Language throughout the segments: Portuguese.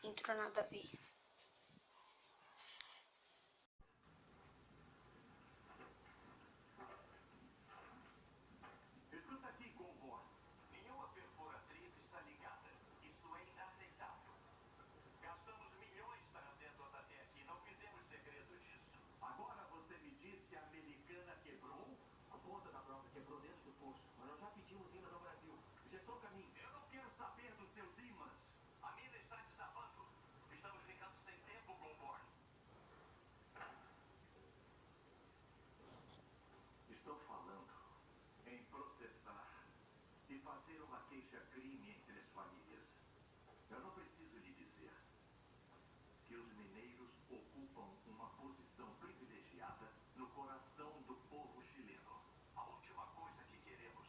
Entrou nada a ver. Escuta aqui, Goldborn. Nenhuma perfuratriz está ligada. Isso é inaceitável. Gastamos milhões trazendo-as até aqui. Não fizemos segredo disso. Agora você me diz que a americana quebrou? A ponta da prova quebrou dentro do poço. Mas nós já pedimos imãs ao Brasil. Já estou a caminho. Eu não quero saber dos seus ímãs. A mina está desabando. Estamos ficando sem tempo, Goldborn. Estou falando em processar e fazer uma queixa-crime entre as famílias. Eu não preciso lhe dizer que os mineiros ocupam uma posição privilegiada no coração do povo chileno. A última coisa que queremos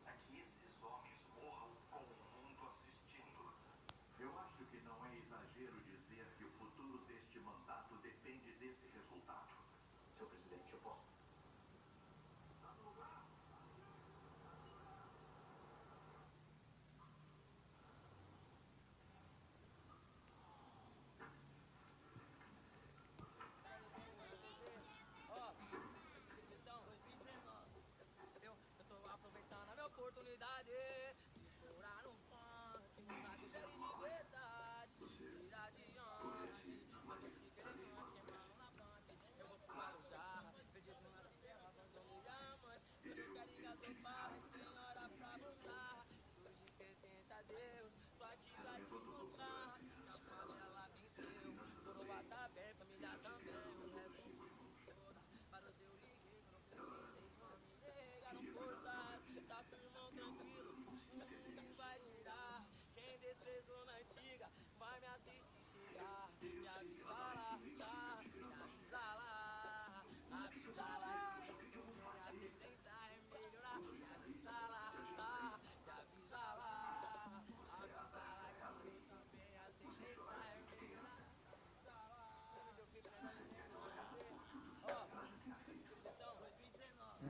é que esses homens morram com o mundo assistindo. Eu acho que não é exagero dizer que o futuro deste mandato depende desse resultado. Senhor presidente, eu posso... Então, 2019, eu tô aproveitando a minha oportunidade de estourar no funk, mostrar que eu quero ir de verdade, ir adiante, eu tô chique, elegante, queimando na blunt, eu vou pro Guarujá, perdido na serra, abandonei diamante, eu não quero engasopar, mas senhora pra bundar, tudo pertence a Deus, tô aqui pra te mostrar, que a favela venceu, coroa tá bem, família também, o resto foi se foda, para o seu liguei quando eu precisei, só me negaram forças, tá firmão, tranquilo, o mundo vai girar, quem desprezou na antiga, vai me assistir chegar, me avisa lá, tá, me avisa lá, avisa lá, que eu tô bem, a tendência é melhorar, me avisa lá, tá, me avisa lá, avisa lá que eu também, a tendência é melhorar, avisa lá, o videoclipe melhor do mundo, vamos ver, ó, então, 2019,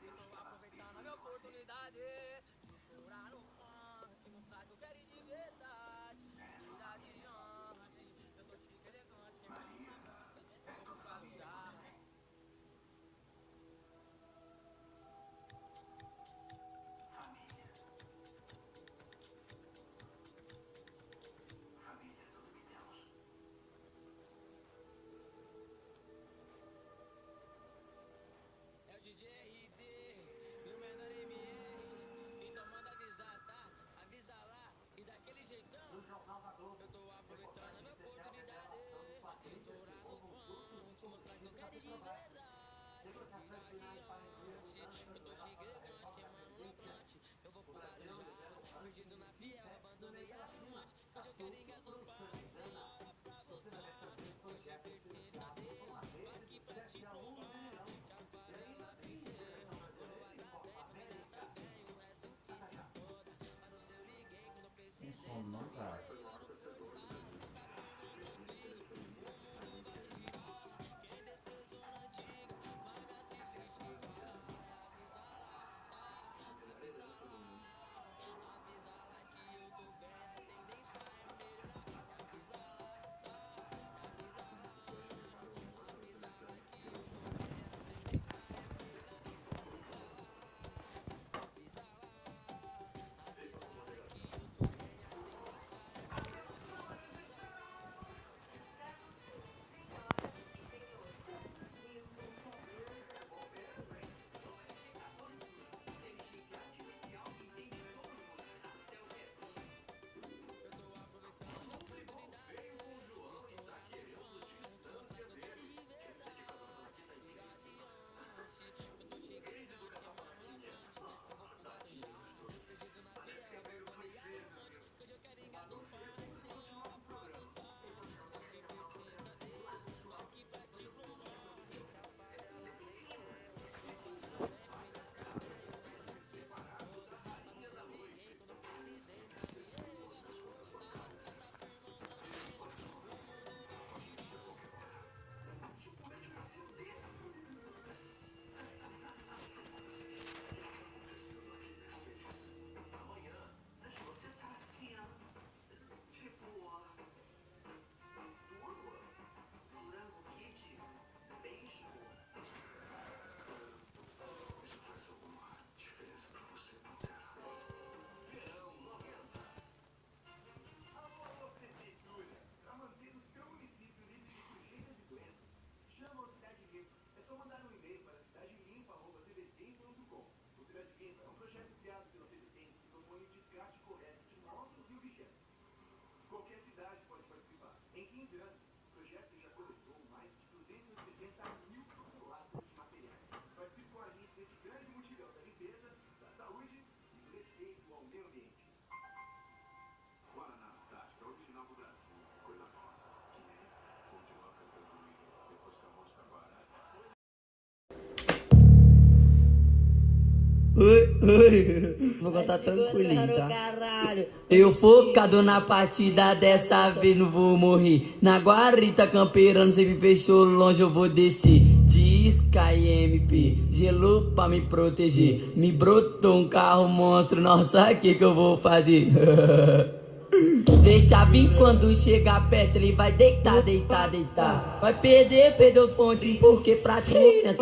eu tô aproveitando a minha oportunidade de estourar no funk, mostrar que eu quero ir de verdade, ir adiante, eu tô chique, elegante, queimando na blunt, eu vou pro Guarujá. Família. Família é tudo que temos. É o DJ RD e o menor MR. Então manda avisar, tá? Avisa lá e daquele jeitão. No Jornal da Globo. Eu tô aproveitando a minha Especial oportunidade revelação dos de patentes estourar no como frutos funk, mostrar que eu comprometidos da quero ir de Petrobras. verdade, ir Negociações finais para incluir adiante. mudanças Eu tô no chique, relatório da elegante, reforma da queimando na Previdência. blunt. Eu vou O pro Brasil lidera Guarujá, o ranking perdido na de fiel, fintechs da abandonei América a Latina. amante. Que hoje eu quero Assunto engasopar, cruzando mas Grenal. senhora pra Você vai ver voltar. também Hoje projetos pertence a financiados por Deus, uma tô rede aqui de pra te 7 a 1 no provar Mineirão. que a E ainda favela tem venceu. seleção brasileira Coroa em tá Copa bem, família tá América. bem, o resto que se exploda. Para o seu liguei quando eu Tem precisei, som só não, me cara? negaram forças. Tá firmão, tranquilo, o mundo vai girar. Quem desprezou na antiga, vai me assistir chegar. E avisa lá, tá? Avisa lá, avisa lá que eu tô bem, a tendência é melhorar. Me avisa lá, tá? Me avisa lá, avisa lá que eu tô bem, a tendência é melhorar. Me avisa lá, avisa lá, avisa lá que eu tô bem, a tendência é Qualquer cidade pode participar. Em 15 anos, o projeto já coletou mais de 270 mil toneladas de materiais. Participe com a gente desse grande mutirão da limpeza, da saúde e do respeito ao meio ambiente. Guaraná Antártica, original do Brasil. Coisa nossa. Que nem continuar cantando o hino depois que a música parar. Oi. Vou contar tranquilinho, tá? Eu focado na partida, dessa vez não vou morrer. Na guarita campeirando, sempre fechou longe, eu vou descer. De Sky-MP, gelou pra me proteger. Me brotou um carro monstro, nossa, que eu vou fazer? Deixa vir quando chegar perto, ele vai deitar, deitar, deitar. Vai perder os pontinhos, porque pra ti, né?